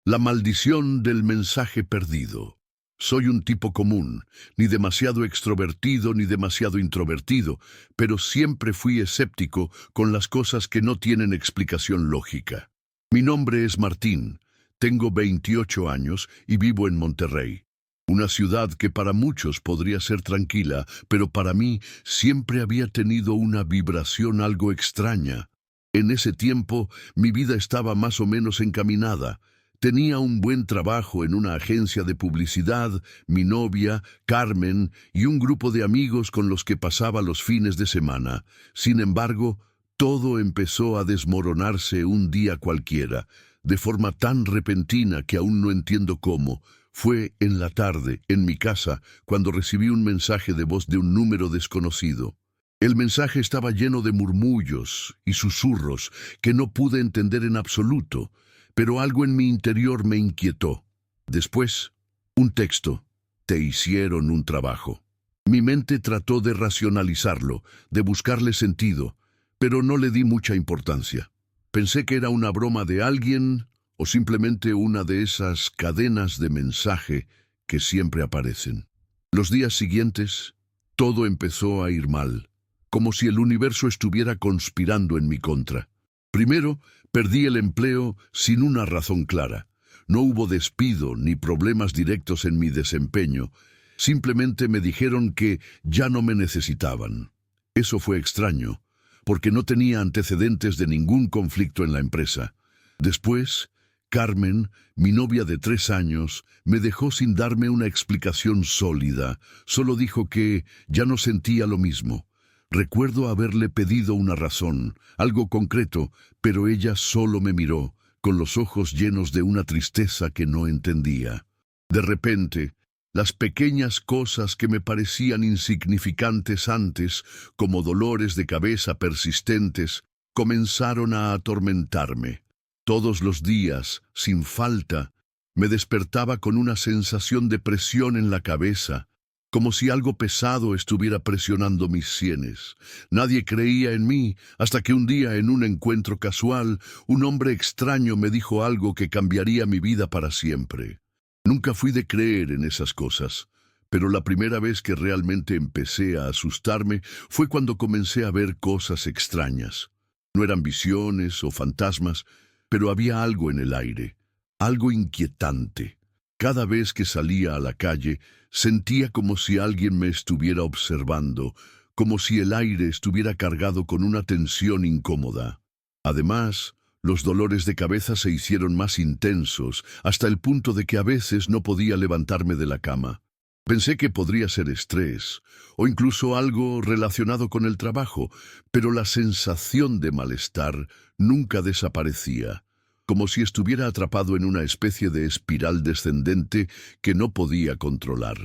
La maldición del mensaje perdido. Soy un tipo común, ni demasiado extrovertido ni demasiado introvertido, pero siempre fui escéptico con las cosas que no tienen explicación lógica. Mi nombre es Martín, tengo 28 años y vivo en Monterrey. Una ciudad que para muchos podría ser tranquila, pero para mí siempre había tenido una vibración algo extraña. En ese tiempo mi vida estaba más o menos encaminada. Tenía un buen trabajo en una agencia de publicidad, mi novia, Carmen, y un grupo de amigos con los que pasaba los fines de semana. Sin embargo, todo empezó a desmoronarse un día cualquiera, de forma tan repentina que aún no entiendo cómo. Fue en la tarde, en mi casa, cuando recibí un mensaje de voz de un número desconocido. El mensaje estaba lleno de murmullos y susurros que no pude entender en absoluto, pero algo en mi interior me inquietó. Después, un texto. Te hicieron un trabajo. Mi mente trató de racionalizarlo, de buscarle sentido, pero no le di mucha importancia. Pensé que era una broma de alguien o simplemente una de esas cadenas de mensaje que siempre aparecen. Los días siguientes, todo empezó a ir mal, como si el universo estuviera conspirando en mi contra. Primero, perdí el empleo sin una razón clara. No hubo despido ni problemas directos en mi desempeño. Simplemente me dijeron que ya no me necesitaban. Eso fue extraño, porque no tenía antecedentes de ningún conflicto en la empresa. Después, Carmen, mi novia de 3 años, me dejó sin darme una explicación sólida. Solo dijo que ya no sentía lo mismo. Recuerdo haberle pedido una razón, algo concreto, pero ella solo me miró, con los ojos llenos de una tristeza que no entendía. De repente, las pequeñas cosas que me parecían insignificantes antes, como dolores de cabeza persistentes, comenzaron a atormentarme. Todos los días, sin falta, me despertaba con una sensación de presión en la cabeza, como si algo pesado estuviera presionando mis sienes. Nadie creía en mí, hasta que un día en un encuentro casual, un hombre extraño me dijo algo que cambiaría mi vida para siempre. Nunca fui de creer en esas cosas, pero la primera vez que realmente empecé a asustarme fue cuando comencé a ver cosas extrañas. No eran visiones o fantasmas, pero había algo en el aire, algo inquietante. Cada vez que salía a la calle, sentía como si alguien me estuviera observando, como si el aire estuviera cargado con una tensión incómoda. Además, los dolores de cabeza se hicieron más intensos, hasta el punto de que a veces no podía levantarme de la cama. Pensé que podría ser estrés, o incluso algo relacionado con el trabajo, pero la sensación de malestar nunca desaparecía, como si estuviera atrapado en una especie de espiral descendente que no podía controlar.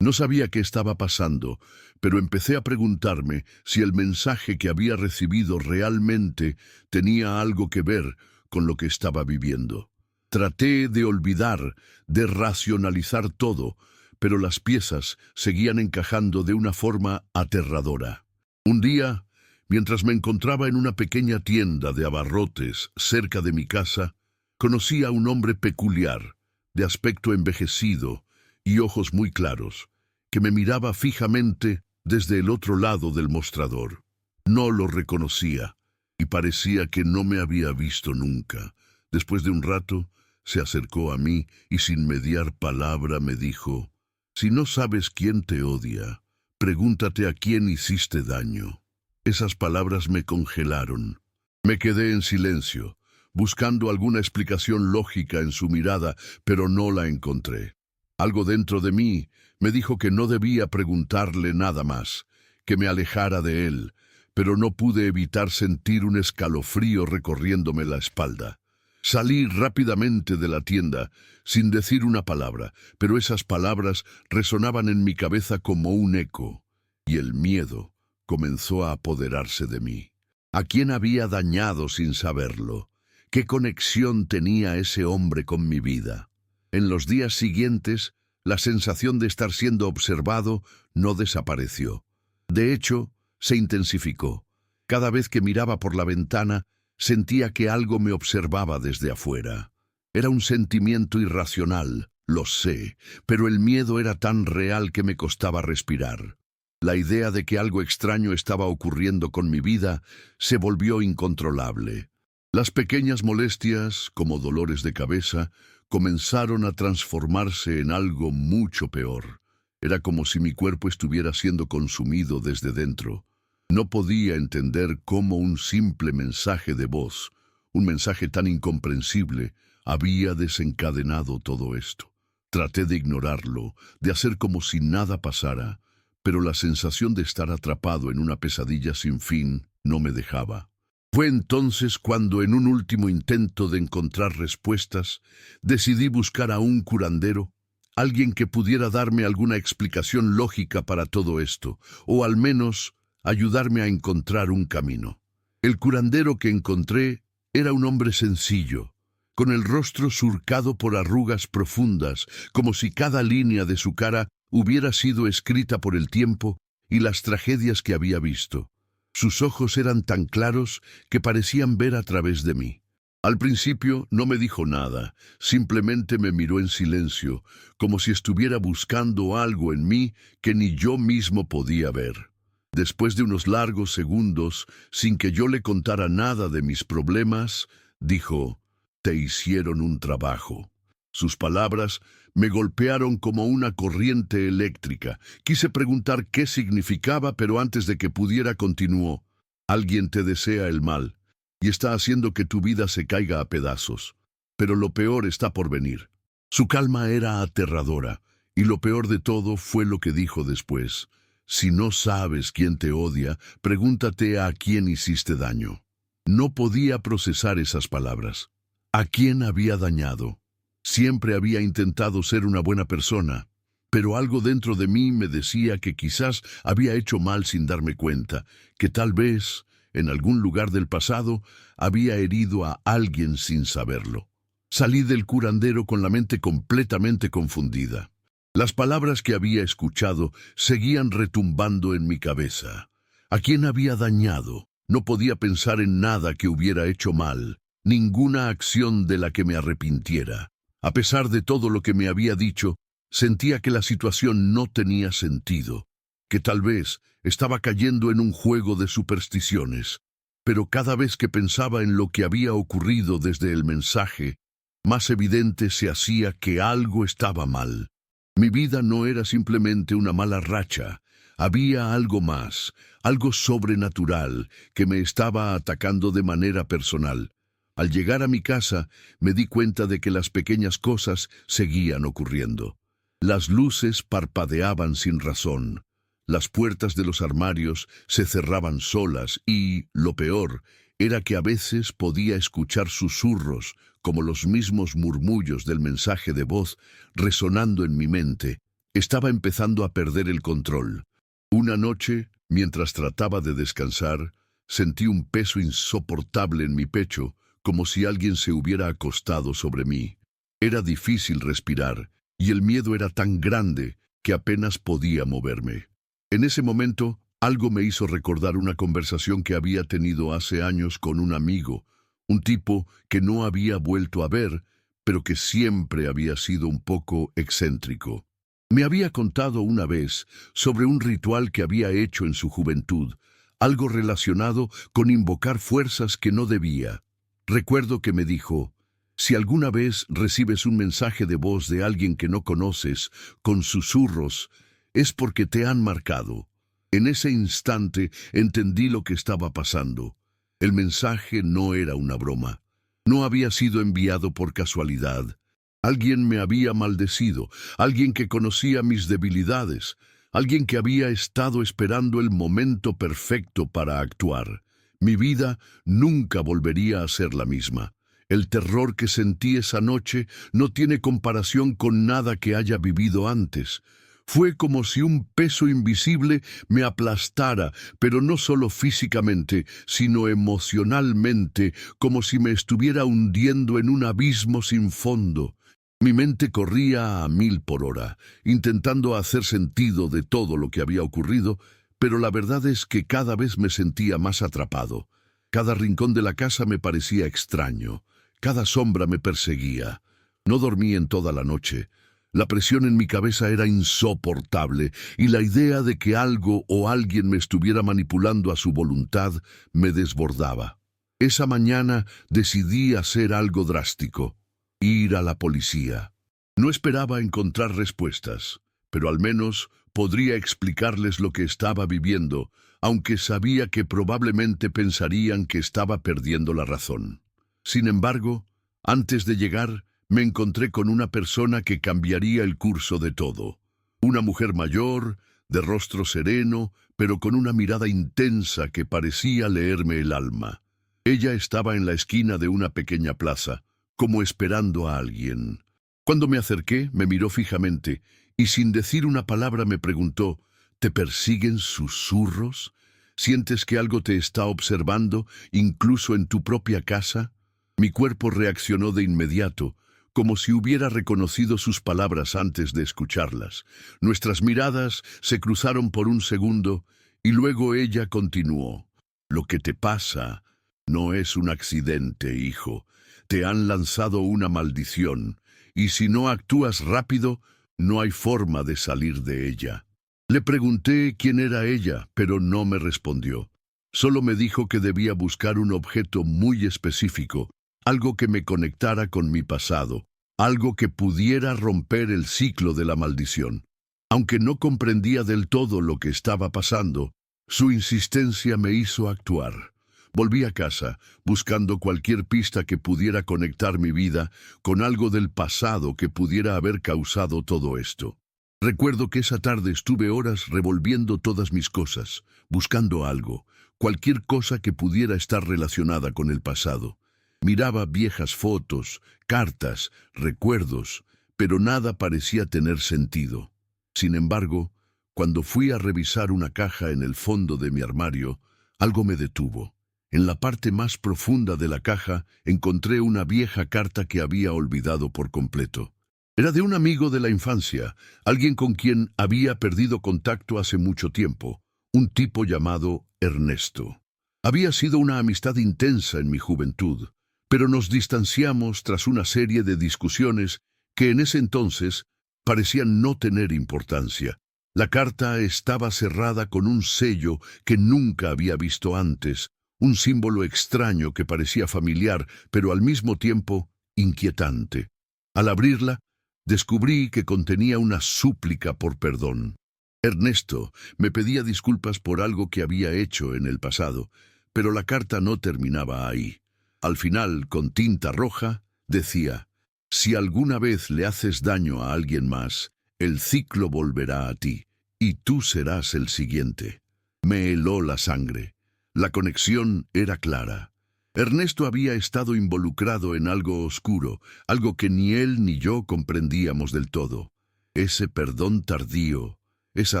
No sabía qué estaba pasando, pero empecé a preguntarme si el mensaje que había recibido realmente tenía algo que ver con lo que estaba viviendo. Traté de olvidar, de racionalizar todo, pero las piezas seguían encajando de una forma aterradora. Un día, mientras me encontraba en una pequeña tienda de abarrotes cerca de mi casa, conocí a un hombre peculiar, de aspecto envejecido y ojos muy claros, que me miraba fijamente desde el otro lado del mostrador. No lo reconocía y parecía que no me había visto nunca. Después de un rato, se acercó a mí y sin mediar palabra me dijo: «Si no sabes quién te odia, pregúntate a quién hiciste daño». Esas palabras me congelaron. Me quedé en silencio, buscando alguna explicación lógica en su mirada, pero no la encontré. Algo dentro de mí me dijo que no debía preguntarle nada más, que me alejara de él, pero no pude evitar sentir un escalofrío recorriéndome la espalda. Salí rápidamente de la tienda, sin decir una palabra, pero esas palabras resonaban en mi cabeza como un eco, y el miedo comenzó a apoderarse de mí. ¿A quién había dañado sin saberlo? ¿Qué conexión tenía ese hombre con mi vida? En los días siguientes, la sensación de estar siendo observado no desapareció. De hecho, se intensificó. Cada vez que miraba por la ventana, sentía que algo me observaba desde afuera. Era un sentimiento irracional, lo sé, pero el miedo era tan real que me costaba respirar. La idea de que algo extraño estaba ocurriendo con mi vida se volvió incontrolable. Las pequeñas molestias, como dolores de cabeza, comenzaron a transformarse en algo mucho peor. Era como si mi cuerpo estuviera siendo consumido desde dentro. No podía entender cómo un simple mensaje de voz, un mensaje tan incomprensible, había desencadenado todo esto. Traté de ignorarlo, de hacer como si nada pasara, pero la sensación de estar atrapado en una pesadilla sin fin no me dejaba. Fue entonces cuando, en un último intento de encontrar respuestas, decidí buscar a un curandero, alguien que pudiera darme alguna explicación lógica para todo esto, o al menos ayudarme a encontrar un camino. El curandero que encontré era un hombre sencillo, con el rostro surcado por arrugas profundas, como si cada línea de su cara hubiera sido escrita por el tiempo y las tragedias que había visto. Sus ojos eran tan claros que parecían ver a través de mí. Al principio no me dijo nada, simplemente me miró en silencio, como si estuviera buscando algo en mí que ni yo mismo podía ver. Después de unos largos segundos, sin que yo le contara nada de mis problemas, dijo: «Te hicieron un trabajo». Sus palabras me golpearon como una corriente eléctrica. Quise preguntar qué significaba, pero antes de que pudiera continuó: «Alguien te desea el mal y está haciendo que tu vida se caiga a pedazos. Pero lo peor está por venir». Su calma era aterradora, y lo peor de todo fue lo que dijo después: «Si no sabes quién te odia, pregúntate a quién hiciste daño». No podía procesar esas palabras. ¿A quién había dañado? Siempre había intentado ser una buena persona, pero algo dentro de mí me decía que quizás había hecho mal sin darme cuenta, que tal vez, en algún lugar del pasado, había herido a alguien sin saberlo. Salí del curandero con la mente completamente confundida. Las palabras que había escuchado seguían retumbando en mi cabeza. ¿A quién había dañado? No podía pensar en nada que hubiera hecho mal, ninguna acción de la que me arrepintiera. A pesar de todo lo que me había dicho, sentía que la situación no tenía sentido, que tal vez estaba cayendo en un juego de supersticiones. Pero cada vez que pensaba en lo que había ocurrido desde el mensaje, más evidente se hacía que algo estaba mal. Mi vida no era simplemente una mala racha, había algo más, algo sobrenatural que me estaba atacando de manera personal. Al llegar a mi casa, me di cuenta de que las pequeñas cosas seguían ocurriendo. Las luces parpadeaban sin razón. Las puertas de los armarios se cerraban solas y, lo peor, era que a veces podía escuchar susurros, como los mismos murmullos del mensaje de voz, resonando en mi mente. Estaba empezando a perder el control. Una noche, mientras trataba de descansar, sentí un peso insoportable en mi pecho, como si alguien se hubiera acostado sobre mí. Era difícil respirar, y el miedo era tan grande que apenas podía moverme. En ese momento, algo me hizo recordar una conversación que había tenido hace años con un amigo, un tipo que no había vuelto a ver, pero que siempre había sido un poco excéntrico. Me había contado una vez sobre un ritual que había hecho en su juventud, algo relacionado con invocar fuerzas que no debía. Recuerdo que me dijo: «Si alguna vez recibes un mensaje de voz de alguien que no conoces, con susurros, es porque te han marcado». En ese instante entendí lo que estaba pasando. El mensaje no era una broma. No había sido enviado por casualidad. Alguien me había maldecido, alguien que conocía mis debilidades, alguien que había estado esperando el momento perfecto para actuar. Mi vida nunca volvería a ser la misma. El terror que sentí esa noche no tiene comparación con nada que haya vivido antes. Fue como si un peso invisible me aplastara, pero no solo físicamente, sino emocionalmente, como si me estuviera hundiendo en un abismo sin fondo. Mi mente corría a 1000 por hora, intentando hacer sentido de todo lo que había ocurrido, pero la verdad es que cada vez me sentía más atrapado. Cada rincón de la casa me parecía extraño. Cada sombra me perseguía. No dormí en toda la noche. La presión en mi cabeza era insoportable y la idea de que algo o alguien me estuviera manipulando a su voluntad me desbordaba. Esa mañana decidí hacer algo drástico: ir a la policía. No esperaba encontrar respuestas, pero al menos podría explicarles lo que estaba viviendo, aunque sabía que probablemente pensarían que estaba perdiendo la razón. Sin embargo, antes de llegar, me encontré con una persona que cambiaría el curso de todo. Una mujer mayor, de rostro sereno, pero con una mirada intensa que parecía leerme el alma. Ella estaba en la esquina de una pequeña plaza, como esperando a alguien. Cuando me acerqué, me miró fijamente y sin decir una palabra me preguntó: ¿te persiguen susurros? ¿Sientes que algo te está observando, incluso en tu propia casa? Mi cuerpo reaccionó de inmediato, como si hubiera reconocido sus palabras antes de escucharlas. Nuestras miradas se cruzaron por un segundo y luego ella continuó: lo que te pasa no es un accidente, hijo. Te han lanzado una maldición, y si no actúas rápido, no hay forma de salir de ella. Le pregunté quién era ella, pero no me respondió. Solo me dijo que debía buscar un objeto muy específico, algo que me conectara con mi pasado, algo que pudiera romper el ciclo de la maldición. Aunque no comprendía del todo lo que estaba pasando, su insistencia me hizo actuar. Volví a casa, buscando cualquier pista que pudiera conectar mi vida con algo del pasado que pudiera haber causado todo esto. Recuerdo que esa tarde estuve horas revolviendo todas mis cosas, buscando algo, cualquier cosa que pudiera estar relacionada con el pasado. Miraba viejas fotos, cartas, recuerdos, pero nada parecía tener sentido. Sin embargo, cuando fui a revisar una caja en el fondo de mi armario, algo me detuvo. En la parte más profunda de la caja encontré una vieja carta que había olvidado por completo. Era de un amigo de la infancia, alguien con quien había perdido contacto hace mucho tiempo, un tipo llamado Ernesto. Había sido una amistad intensa en mi juventud, pero nos distanciamos tras una serie de discusiones que en ese entonces parecían no tener importancia. La carta estaba cerrada con un sello que nunca había visto antes, un símbolo extraño que parecía familiar, pero al mismo tiempo inquietante. Al abrirla, descubrí que contenía una súplica por perdón. Ernesto me pedía disculpas por algo que había hecho en el pasado, pero la carta no terminaba ahí. Al final, con tinta roja, decía: si alguna vez le haces daño a alguien más, el ciclo volverá a ti, y tú serás el siguiente. Me heló la sangre. La conexión era clara. Ernesto había estado involucrado en algo oscuro, algo que ni él ni yo comprendíamos del todo. Ese perdón tardío, esa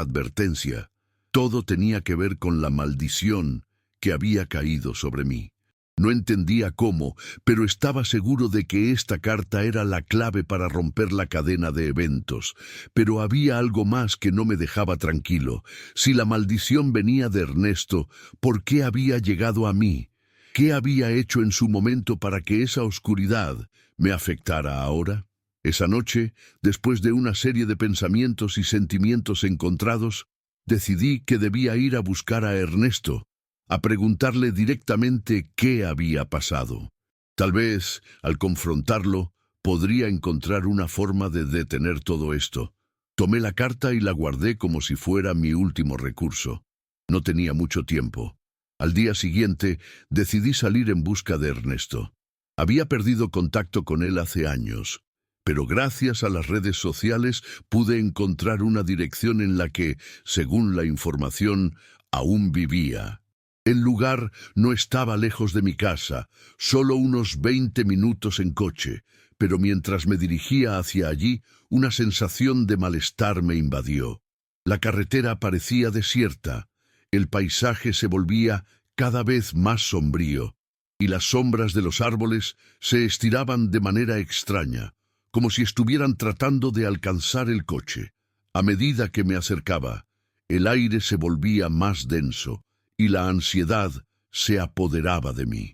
advertencia, todo tenía que ver con la maldición que había caído sobre mí. No entendía cómo, pero estaba seguro de que esta carta era la clave para romper la cadena de eventos. Pero había algo más que no me dejaba tranquilo. Si la maldición venía de Ernesto, ¿por qué había llegado a mí? ¿Qué había hecho en su momento para que esa oscuridad me afectara ahora? Esa noche, después de una serie de pensamientos y sentimientos encontrados, decidí que debía ir a buscar a Ernesto, a preguntarle directamente qué había pasado. Tal vez, al confrontarlo, podría encontrar una forma de detener todo esto. Tomé la carta y la guardé como si fuera mi último recurso. No tenía mucho tiempo. Al día siguiente, decidí salir en busca de Ernesto. Había perdido contacto con él hace años, pero gracias a las redes sociales pude encontrar una dirección en la que, según la información, aún vivía. El lugar no estaba lejos de mi casa, solo unos 20 minutos en coche, pero mientras me dirigía hacia allí, una sensación de malestar me invadió. La carretera parecía desierta, el paisaje se volvía cada vez más sombrío, y las sombras de los árboles se estiraban de manera extraña, como si estuvieran tratando de alcanzar el coche. A medida que me acercaba, el aire se volvía más denso, y la ansiedad se apoderaba de mí.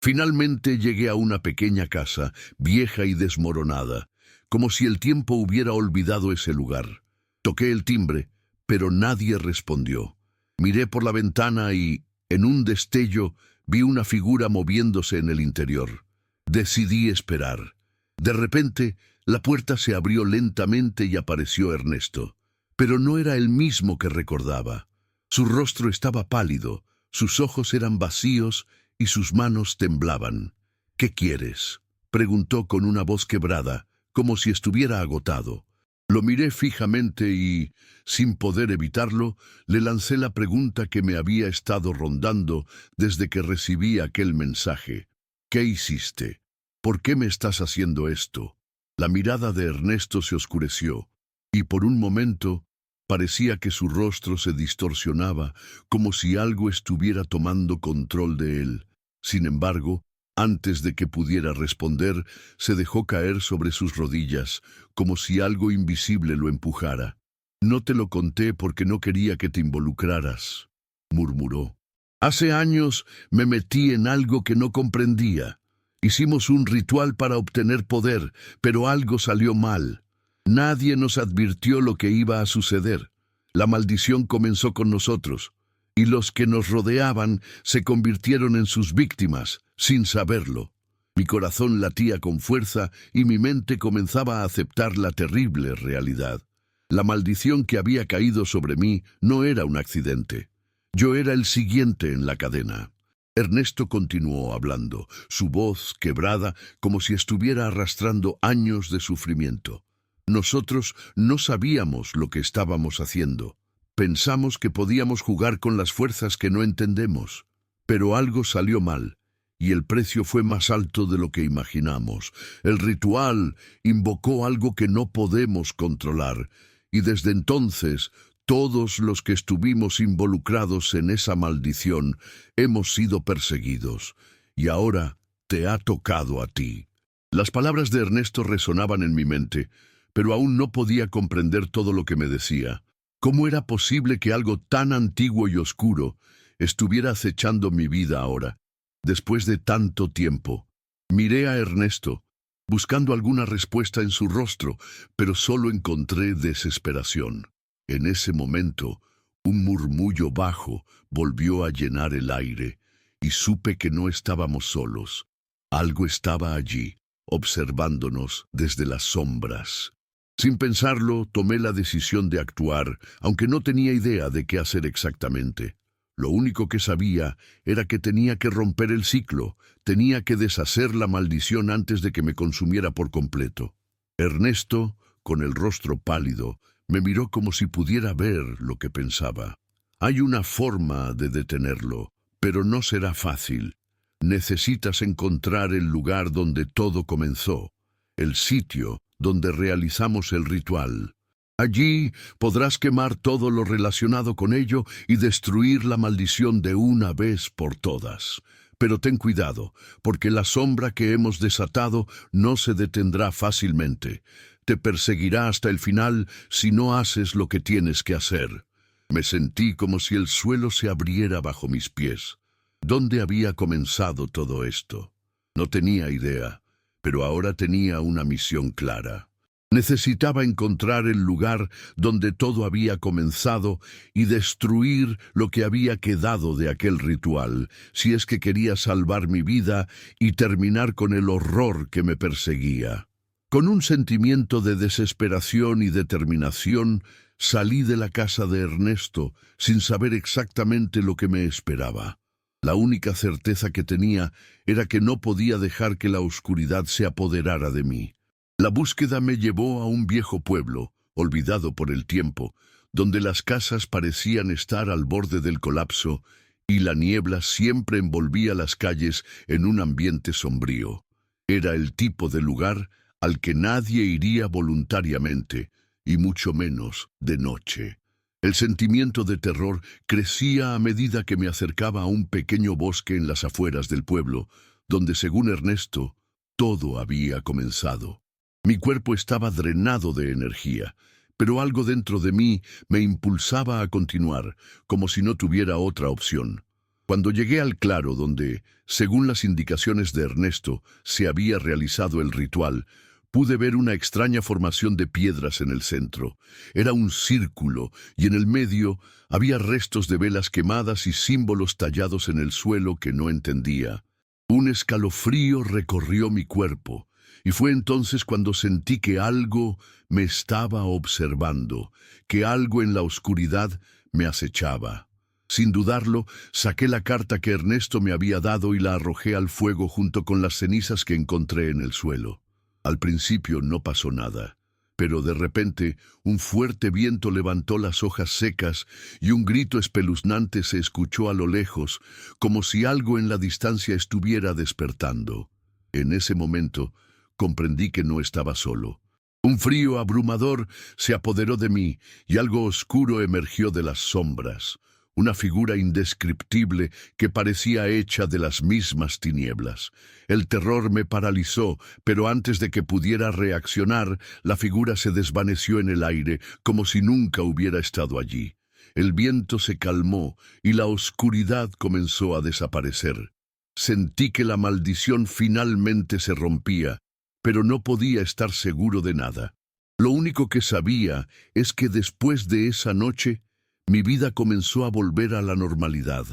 Finalmente llegué a una pequeña casa, vieja y desmoronada, como si el tiempo hubiera olvidado ese lugar. Toqué el timbre, pero nadie respondió. Miré por la ventana y, en un destello, vi una figura moviéndose en el interior. Decidí esperar. De repente, la puerta se abrió lentamente y apareció Ernesto. Pero no era el mismo que recordaba. Su rostro estaba pálido, sus ojos eran vacíos y sus manos temblaban. «¿Qué quieres?», preguntó con una voz quebrada, como si estuviera agotado. Lo miré fijamente y, sin poder evitarlo, le lancé la pregunta que me había estado rondando desde que recibí aquel mensaje. «¿Qué hiciste? ¿Por qué me estás haciendo esto?». La mirada de Ernesto se oscureció, y por un momento parecía que su rostro se distorsionaba, como si algo estuviera tomando control de él. Sin embargo, antes de que pudiera responder, se dejó caer sobre sus rodillas, como si algo invisible lo empujara. «No te lo conté porque no quería que te involucraras», murmuró. «Hace años me metí en algo que no comprendía. Hicimos un ritual para obtener poder, pero algo salió mal. Nadie nos advirtió lo que iba a suceder. La maldición comenzó con nosotros, y los que nos rodeaban se convirtieron en sus víctimas, sin saberlo. Mi corazón latía con fuerza y mi mente comenzaba a aceptar la terrible realidad. La maldición que había caído sobre mí no era un accidente. Yo era el siguiente en la cadena». Ernesto continuó hablando, su voz quebrada como si estuviera arrastrando años de sufrimiento. «Nosotros no sabíamos lo que estábamos haciendo. Pensamos que podíamos jugar con las fuerzas que no entendemos. Pero algo salió mal, y el precio fue más alto de lo que imaginamos. El ritual invocó algo que no podemos controlar, y desde entonces todos los que estuvimos involucrados en esa maldición hemos sido perseguidos, y ahora te ha tocado a ti». Las palabras de Ernesto resonaban en mi mente, pero aún no podía comprender todo lo que me decía. ¿Cómo era posible que algo tan antiguo y oscuro estuviera acechando mi vida ahora, después de tanto tiempo? Miré a Ernesto, buscando alguna respuesta en su rostro, pero solo encontré desesperación. En ese momento, un murmullo bajo volvió a llenar el aire, y supe que no estábamos solos. Algo estaba allí, observándonos desde las sombras. Sin pensarlo, tomé la decisión de actuar, aunque no tenía idea de qué hacer exactamente. Lo único que sabía era que tenía que romper el ciclo, tenía que deshacer la maldición antes de que me consumiera por completo. Ernesto, con el rostro pálido, me miró como si pudiera ver lo que pensaba. «Hay una forma de detenerlo, pero no será fácil. Necesitas encontrar el lugar donde todo comenzó, el sitio donde realizamos el ritual. Allí podrás quemar todo lo relacionado con ello y destruir la maldición de una vez por todas. Pero ten cuidado, porque la sombra que hemos desatado no se detendrá fácilmente. Te perseguirá hasta el final si no haces lo que tienes que hacer». Me sentí como si el suelo se abriera bajo mis pies. ¿Dónde había comenzado todo esto? No tenía idea, pero ahora tenía una misión clara. Necesitaba encontrar el lugar donde todo había comenzado y destruir lo que había quedado de aquel ritual, si es que quería salvar mi vida y terminar con el horror que me perseguía. Con un sentimiento de desesperación y determinación, salí de la casa de Ernesto sin saber exactamente lo que me esperaba. La única certeza que tenía era que no podía dejar que la oscuridad se apoderara de mí. La búsqueda me llevó a un viejo pueblo, olvidado por el tiempo, donde las casas parecían estar al borde del colapso y la niebla siempre envolvía las calles en un ambiente sombrío. Era el tipo de lugar al que nadie iría voluntariamente, y mucho menos de noche. El sentimiento de terror crecía a medida que me acercaba a un pequeño bosque en las afueras del pueblo, donde, según Ernesto, todo había comenzado. Mi cuerpo estaba drenado de energía, pero algo dentro de mí me impulsaba a continuar, como si no tuviera otra opción. Cuando llegué al claro donde, según las indicaciones de Ernesto, se había realizado el ritual, pude ver una extraña formación de piedras en el centro. Era un círculo y en el medio había restos de velas quemadas y símbolos tallados en el suelo que no entendía. Un escalofrío recorrió mi cuerpo y fue entonces cuando sentí que algo me estaba observando, que algo en la oscuridad me acechaba. Sin dudarlo, saqué la carta que Ernesto me había dado y la arrojé al fuego junto con las cenizas que encontré en el suelo. Al principio no pasó nada, pero de repente un fuerte viento levantó las hojas secas y un grito espeluznante se escuchó a lo lejos, como si algo en la distancia estuviera despertando. En ese momento comprendí que no estaba solo. Un frío abrumador se apoderó de mí y algo oscuro emergió de las sombras. Una figura indescriptible que parecía hecha de las mismas tinieblas. El terror me paralizó, pero antes de que pudiera reaccionar, la figura se desvaneció en el aire, como si nunca hubiera estado allí. El viento se calmó y la oscuridad comenzó a desaparecer. Sentí que la maldición finalmente se rompía, pero no podía estar seguro de nada. Lo único que sabía es que después de esa noche, mi vida comenzó a volver a la normalidad.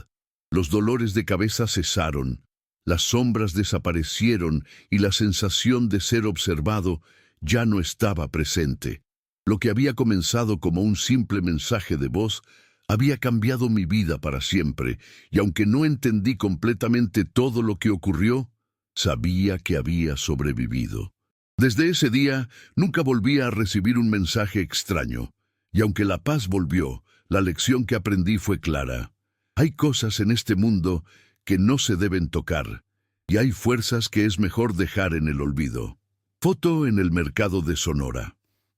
Los dolores de cabeza cesaron, las sombras desaparecieron y la sensación de ser observado ya no estaba presente. Lo que había comenzado como un simple mensaje de voz había cambiado mi vida para siempre, y aunque no entendí completamente todo lo que ocurrió, sabía que había sobrevivido. Desde ese día nunca volví a recibir un mensaje extraño, y aunque la paz volvió, la lección que aprendí fue clara. Hay cosas en este mundo que no se deben tocar, y hay fuerzas que es mejor dejar en el olvido. Foto en el mercado de Sonora.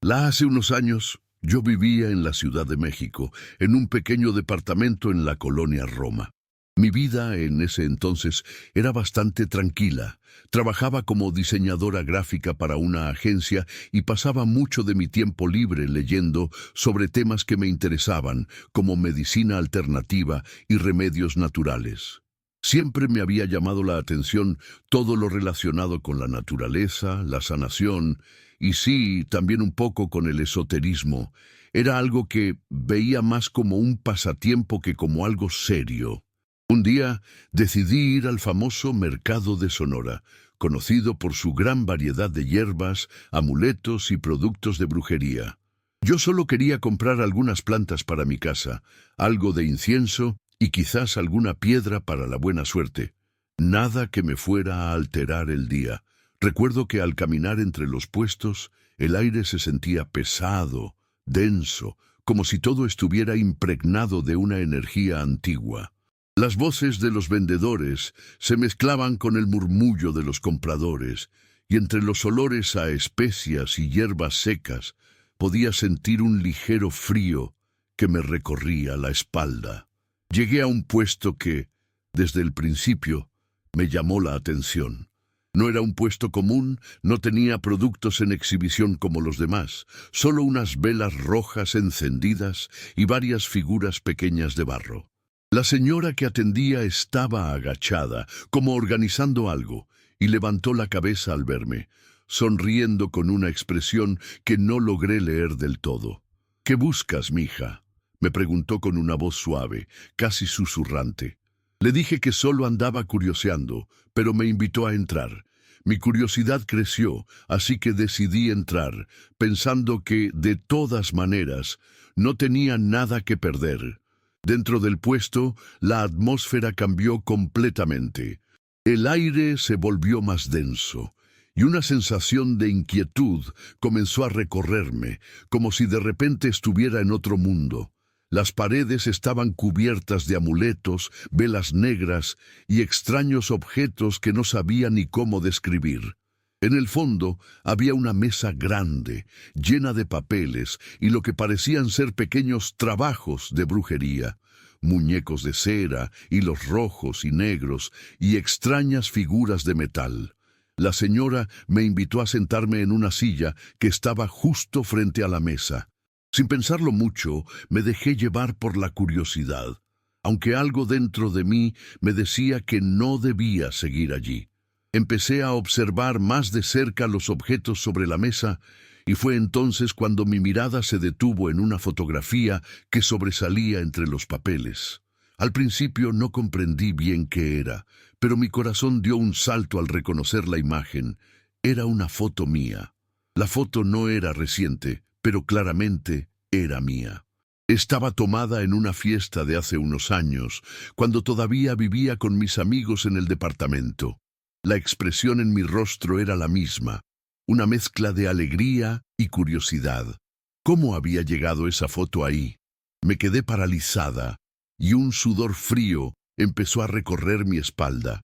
Hace unos años, yo vivía en la Ciudad de México, en un pequeño departamento en la colonia Roma. Mi vida en ese entonces era bastante tranquila. Trabajaba como diseñadora gráfica para una agencia y pasaba mucho de mi tiempo libre leyendo sobre temas que me interesaban, como medicina alternativa y remedios naturales. Siempre me había llamado la atención todo lo relacionado con la naturaleza, la sanación y sí, también un poco con el esoterismo. Era algo que veía más como un pasatiempo que como algo serio. Un día decidí ir al famoso mercado de Sonora, conocido por su gran variedad de hierbas, amuletos y productos de brujería. Yo solo quería comprar algunas plantas para mi casa, algo de incienso y quizás alguna piedra para la buena suerte. Nada que me fuera a alterar el día. Recuerdo que al caminar entre los puestos, el aire se sentía pesado, denso, como si todo estuviera impregnado de una energía antigua. Las voces de los vendedores se mezclaban con el murmullo de los compradores, y entre los olores a especias y hierbas secas podía sentir un ligero frío que me recorría la espalda. Llegué a un puesto que, desde el principio, me llamó la atención. No era un puesto común, no tenía productos en exhibición como los demás, solo unas velas rojas encendidas y varias figuras pequeñas de barro. La señora que atendía estaba agachada, como organizando algo, y levantó la cabeza al verme, sonriendo con una expresión que no logré leer del todo. «¿Qué buscas, mija?», me preguntó con una voz suave, casi susurrante. Le dije que solo andaba curioseando, pero me invitó a entrar. Mi curiosidad creció, así que decidí entrar, pensando que, de todas maneras, no tenía nada que perder. Dentro del puesto, la atmósfera cambió completamente. El aire se volvió más denso, y una sensación de inquietud comenzó a recorrerme, como si de repente estuviera en otro mundo. Las paredes estaban cubiertas de amuletos, velas negras y extraños objetos que no sabía ni cómo describir. En el fondo había una mesa grande, llena de papeles y lo que parecían ser pequeños trabajos de brujería, muñecos de cera, hilos rojos y negros y extrañas figuras de metal. La señora me invitó a sentarme en una silla que estaba justo frente a la mesa. Sin pensarlo mucho, me dejé llevar por la curiosidad. aunque algo dentro de mí me decía que no debía seguir allí. Empecé a observar más de cerca los objetos sobre la mesa y fue entonces cuando mi mirada se detuvo en una fotografía que sobresalía entre los papeles. Al principio no comprendí bien qué era, pero mi corazón dio un salto al reconocer la imagen. Era una foto mía. La foto no era reciente, pero claramente era mía. Estaba tomada en una fiesta de hace unos años, cuando todavía vivía con mis amigos en el departamento. La expresión en mi rostro era la misma, una mezcla de alegría y curiosidad. ¿Cómo había llegado esa foto ahí? Me quedé paralizada, y un sudor frío empezó a recorrer mi espalda.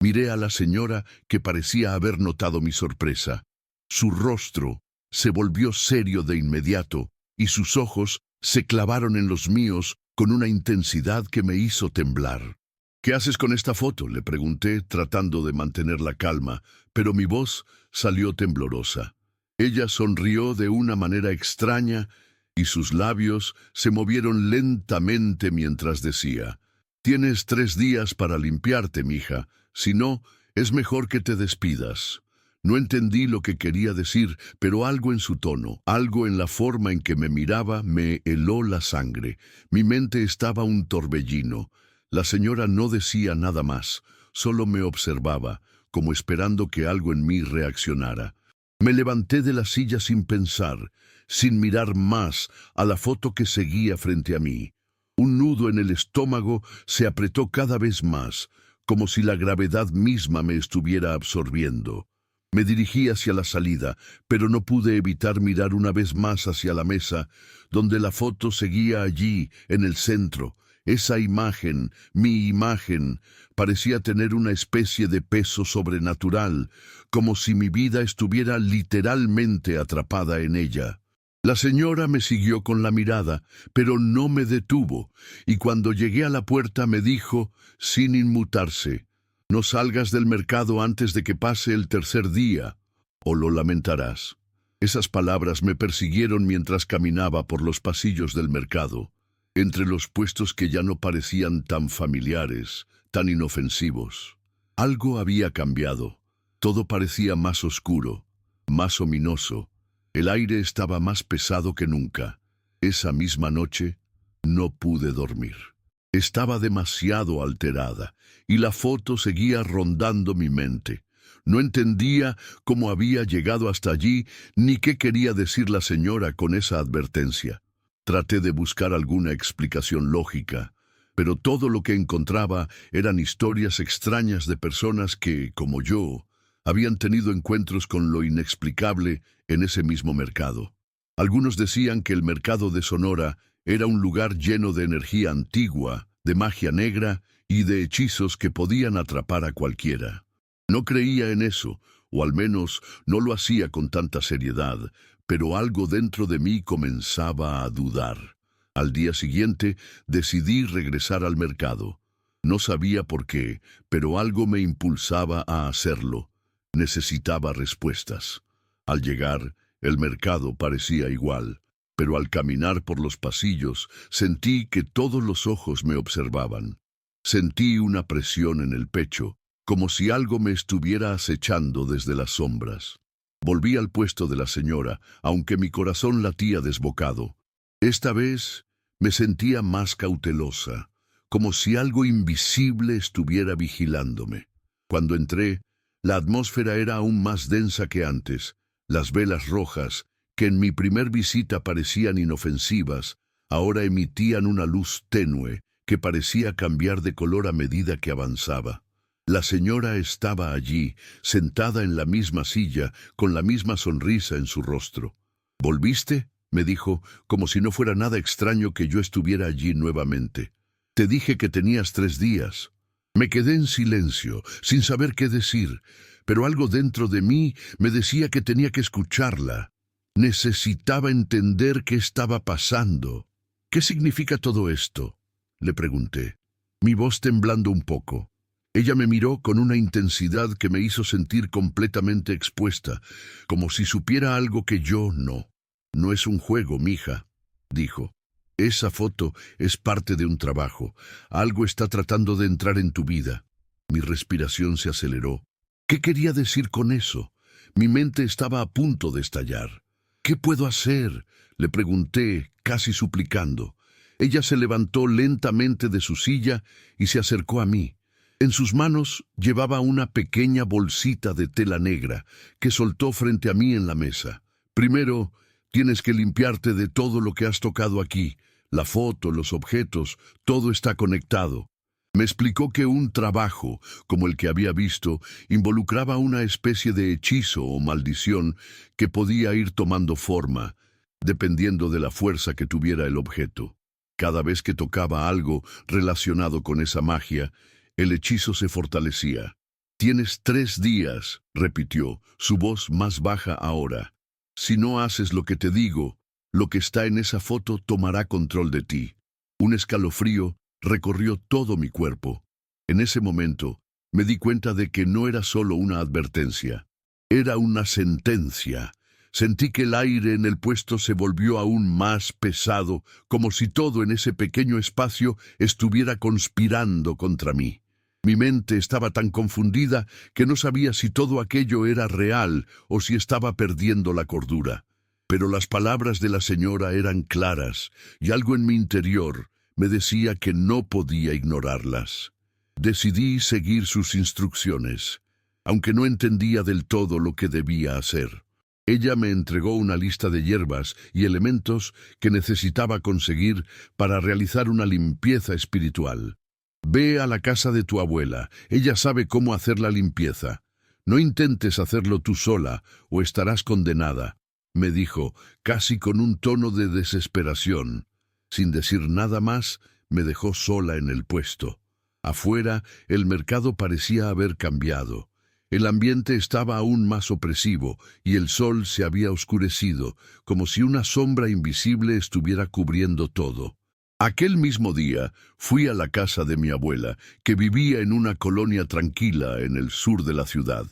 Miré a la señora que parecía haber notado mi sorpresa. Su rostro se volvió serio de inmediato, y sus ojos se clavaron en los míos con una intensidad que me hizo temblar. «¿Qué haces con esta foto?», le pregunté, tratando de mantener la calma, pero mi voz salió temblorosa. Ella sonrió de una manera extraña y sus labios se movieron lentamente mientras decía: «Tienes 3 días para limpiarte, mija. Si no, es mejor que te despidas». No entendí lo que quería decir, pero algo en su tono, algo en la forma en que me miraba, me heló la sangre. Mi mente estaba un torbellino. La señora no decía nada más, solo me observaba, como esperando que algo en mí reaccionara. Me levanté de la silla sin pensar, sin mirar más a la foto que seguía frente a mí. Un nudo en el estómago se apretó cada vez más, como si la gravedad misma me estuviera absorbiendo. Me dirigí hacia la salida, pero no pude evitar mirar una vez más hacia la mesa, donde la foto seguía allí, en el centro. Esa imagen, mi imagen, parecía tener una especie de peso sobrenatural, como si mi vida estuviera literalmente atrapada en ella. La señora me siguió con la mirada, pero no me detuvo, y cuando llegué a la puerta me dijo, sin inmutarse: «No salgas del mercado antes de que pase el 3er día, o lo lamentarás». Esas palabras me persiguieron mientras caminaba por los pasillos del mercado, entre los puestos que ya no parecían tan familiares, tan inofensivos. Algo había cambiado. Todo parecía más oscuro, más ominoso. El aire estaba más pesado que nunca. Esa misma noche no pude dormir. Estaba demasiado alterada, y la foto seguía rondando mi mente. No entendía cómo había llegado hasta allí, ni qué quería decir la señora con esa advertencia. Traté de buscar alguna explicación lógica, pero todo lo que encontraba eran historias extrañas de personas que, como yo, habían tenido encuentros con lo inexplicable en ese mismo mercado. Algunos decían que el mercado de Sonora era un lugar lleno de energía antigua, de magia negra y de hechizos que podían atrapar a cualquiera. No creía en eso, o al menos no lo hacía con tanta seriedad, pero algo dentro de mí comenzaba a dudar. Al día siguiente decidí regresar al mercado. No sabía por qué, pero algo me impulsaba a hacerlo. Necesitaba respuestas. Al llegar, el mercado parecía igual, pero al caminar por los pasillos sentí que todos los ojos me observaban. Sentí una presión en el pecho, como si algo me estuviera acechando desde las sombras. Volví al puesto de la señora, aunque mi corazón latía desbocado. Esta vez me sentía más cautelosa, como si algo invisible estuviera vigilándome. Cuando entré, la atmósfera era aún más densa que antes. Las velas rojas, que en mi primer visita parecían inofensivas, ahora emitían una luz tenue que parecía cambiar de color a medida que avanzaba. La señora estaba allí, sentada en la misma silla, con la misma sonrisa en su rostro. «¿Volviste?», me dijo, como si no fuera nada extraño que yo estuviera allí nuevamente. «Te dije que tenías 3 días». Me quedé en silencio, sin saber qué decir, pero algo dentro de mí me decía que tenía que escucharla. Necesitaba entender qué estaba pasando. «¿Qué significa todo esto?», le pregunté, mi voz temblando un poco. Ella me miró con una intensidad que me hizo sentir completamente expuesta, como si supiera algo que yo no. «No es un juego, mija», dijo. Esa foto es parte de un trabajo. Algo está tratando de entrar en tu vida. Mi respiración se aceleró. ¿Qué quería decir con eso? Mi mente estaba a punto de estallar. ¿Qué puedo hacer?, le pregunté, casi suplicando. Ella se levantó lentamente de su silla y se acercó a mí. En sus manos llevaba una pequeña bolsita de tela negra que soltó frente a mí en la mesa. Primero, tienes que limpiarte de todo lo que has tocado aquí. La foto, los objetos, todo está conectado. Me explicó que un trabajo, como el que había visto, involucraba una especie de hechizo o maldición que podía ir tomando forma, dependiendo de la fuerza que tuviera el objeto. Cada vez que tocaba algo relacionado con esa magia, el hechizo se fortalecía. «Tienes 3 días», repitió, su voz más baja ahora. «Si no haces lo que te digo, lo que está en esa foto tomará control de ti». Un escalofrío recorrió todo mi cuerpo. En ese momento, me di cuenta de que no era solo una advertencia. Era una sentencia. Sentí que el aire en el puesto se volvió aún más pesado, como si todo en ese pequeño espacio estuviera conspirando contra mí. Mi mente estaba tan confundida que no sabía si todo aquello era real o si estaba perdiendo la cordura. Pero las palabras de la señora eran claras, y algo en mi interior me decía que no podía ignorarlas. Decidí seguir sus instrucciones, aunque no entendía del todo lo que debía hacer. Ella me entregó una lista de hierbas y elementos que necesitaba conseguir para realizar una limpieza espiritual. «Ve a la casa de tu abuela, ella sabe cómo hacer la limpieza. No intentes hacerlo tú sola o estarás condenada», me dijo, casi con un tono de desesperación. Sin decir nada más, me dejó sola en el puesto. Afuera, el mercado parecía haber cambiado. El ambiente estaba aún más opresivo y el sol se había oscurecido, como si una sombra invisible estuviera cubriendo todo. Aquel mismo día fui a la casa de mi abuela, que vivía en una colonia tranquila en el sur de la ciudad.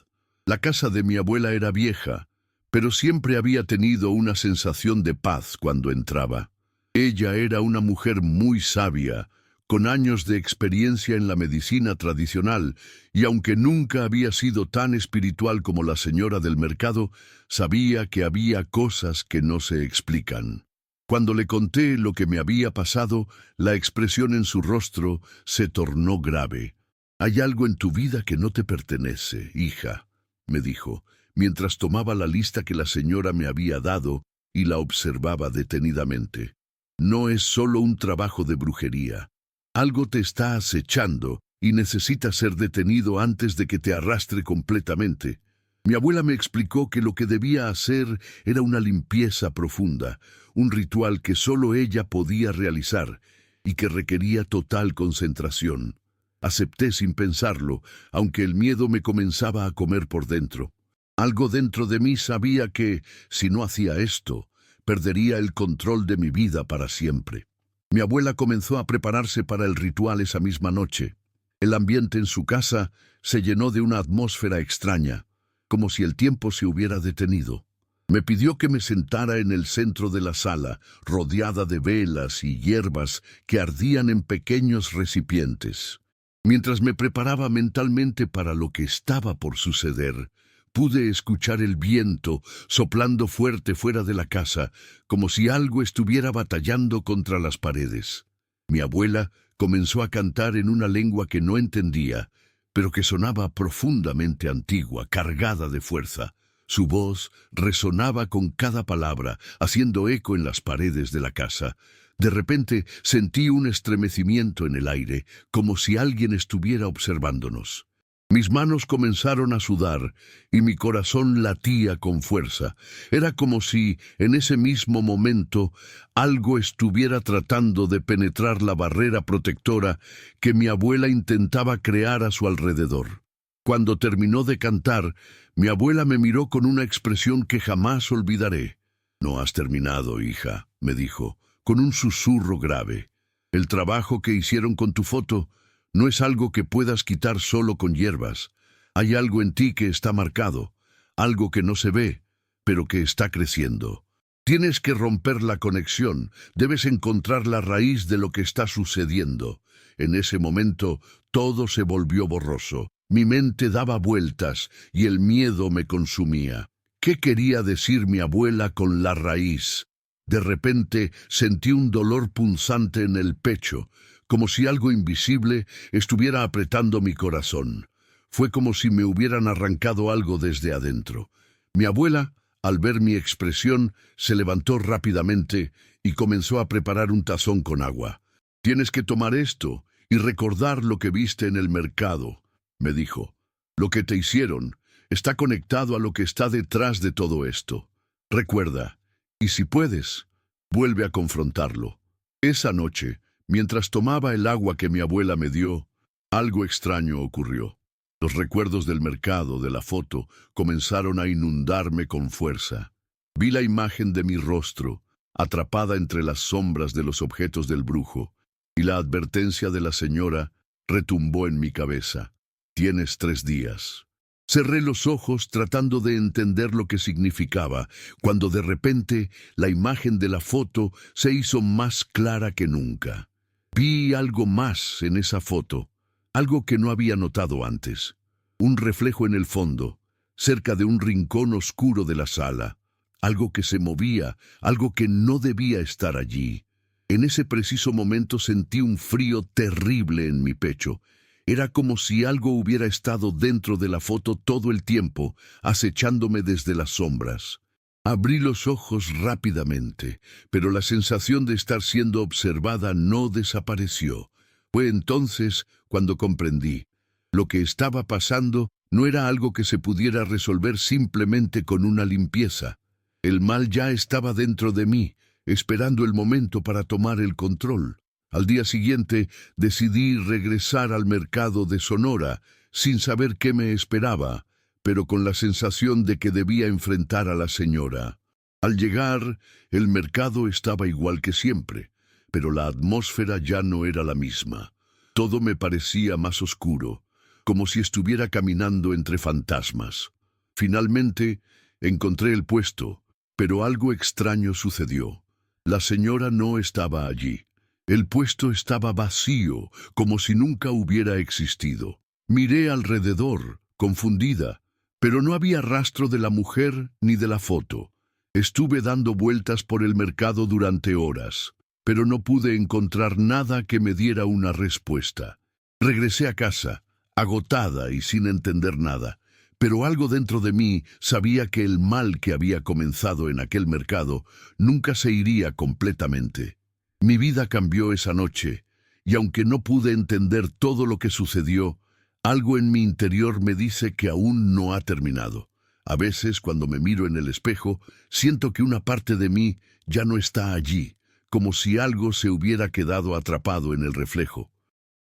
La casa de mi abuela era vieja, pero siempre había tenido una sensación de paz cuando entraba. Ella era una mujer muy sabia, con años de experiencia en la medicina tradicional, y aunque nunca había sido tan espiritual como la señora del mercado, sabía que había cosas que no se explican. Cuando le conté lo que me había pasado, la expresión en su rostro se tornó grave. «Hay algo en tu vida que no te pertenece, hija», me dijo, mientras tomaba la lista que la señora me había dado y la observaba detenidamente. «No es solo un trabajo de brujería. Algo te está acechando y necesitas ser detenido antes de que te arrastre completamente». Mi abuela me explicó que lo que debía hacer era una limpieza profunda, un ritual que solo ella podía realizar y que requería total concentración. Acepté sin pensarlo, aunque el miedo me comenzaba a comer por dentro. Algo dentro de mí sabía que, si no hacía esto, perdería el control de mi vida para siempre. Mi abuela comenzó a prepararse para el ritual esa misma noche. El ambiente en su casa se llenó de una atmósfera extraña, como si el tiempo se hubiera detenido. Me pidió que me sentara en el centro de la sala, rodeada de velas y hierbas que ardían en pequeños recipientes. Mientras me preparaba mentalmente para lo que estaba por suceder, pude escuchar el viento soplando fuerte fuera de la casa, como si algo estuviera batallando contra las paredes. Mi abuela comenzó a cantar en una lengua que no entendía, pero que sonaba profundamente antigua, cargada de fuerza. Su voz resonaba con cada palabra, haciendo eco en las paredes de la casa. De repente sentí un estremecimiento en el aire, como si alguien estuviera observándonos. Mis manos comenzaron a sudar y mi corazón latía con fuerza. Era como si, en ese mismo momento, algo estuviera tratando de penetrar la barrera protectora que mi abuela intentaba crear a su alrededor. Cuando terminó de cantar, mi abuela me miró con una expresión que jamás olvidaré. «No has terminado, hija», me dijo, con un susurro grave. «El trabajo que hicieron con tu foto no es algo que puedas quitar solo con hierbas. Hay algo en ti que está marcado, algo que no se ve, pero que está creciendo. Tienes que romper la conexión, debes encontrar la raíz de lo que está sucediendo. En ese momento, todo se volvió borroso. Mi mente daba vueltas y el miedo me consumía. ¿Qué quería decir mi abuela con la raíz? De repente sentí un dolor punzante en el pecho, como si algo invisible estuviera apretando mi corazón. Fue como si me hubieran arrancado algo desde adentro. Mi abuela, al ver mi expresión, se levantó rápidamente y comenzó a preparar un tazón con agua. «Tienes que tomar esto y recordar lo que viste en el mercado», me dijo. «Lo que te hicieron está conectado a lo que está detrás de todo esto. Recuerda, y si puedes, vuelve a confrontarlo». Esa noche, mientras tomaba el agua que mi abuela me dio, algo extraño ocurrió. Los recuerdos del mercado, de la foto, comenzaron a inundarme con fuerza. Vi la imagen de mi rostro, atrapada entre las sombras de los objetos del brujo, y la advertencia de la señora retumbó en mi cabeza. «Tienes 3 días». Cerré los ojos tratando de entender lo que significaba, cuando de repente la imagen de la foto se hizo más clara que nunca. Vi algo más en esa foto, algo que no había notado antes. Un reflejo en el fondo, cerca de un rincón oscuro de la sala. Algo que se movía, algo que no debía estar allí. En ese preciso momento sentí un frío terrible en mi pecho. Era como si algo hubiera estado dentro de la foto todo el tiempo, acechándome desde las sombras. Abrí los ojos rápidamente, pero la sensación de estar siendo observada no desapareció. Fue entonces cuando comprendí. Lo que estaba pasando no era algo que se pudiera resolver simplemente con una limpieza. El mal ya estaba dentro de mí, esperando el momento para tomar el control. Al día siguiente decidí regresar al mercado de Sonora, sin saber qué me esperaba, pero con la sensación de que debía enfrentar a la señora. Al llegar, el mercado estaba igual que siempre, pero la atmósfera ya no era la misma. Todo me parecía más oscuro, como si estuviera caminando entre fantasmas. Finalmente, encontré el puesto, pero algo extraño sucedió. La señora no estaba allí. El puesto estaba vacío, como si nunca hubiera existido. Miré alrededor, confundida, pero no había rastro de la mujer ni de la foto. Estuve dando vueltas por el mercado durante horas, pero no pude encontrar nada que me diera una respuesta. Regresé a casa, agotada y sin entender nada, pero algo dentro de mí sabía que el mal que había comenzado en aquel mercado nunca se iría completamente. Mi vida cambió esa noche, y aunque no pude entender todo lo que sucedió, algo en mi interior me dice que aún no ha terminado. A veces, cuando me miro en el espejo, siento que una parte de mí ya no está allí, como si algo se hubiera quedado atrapado en el reflejo.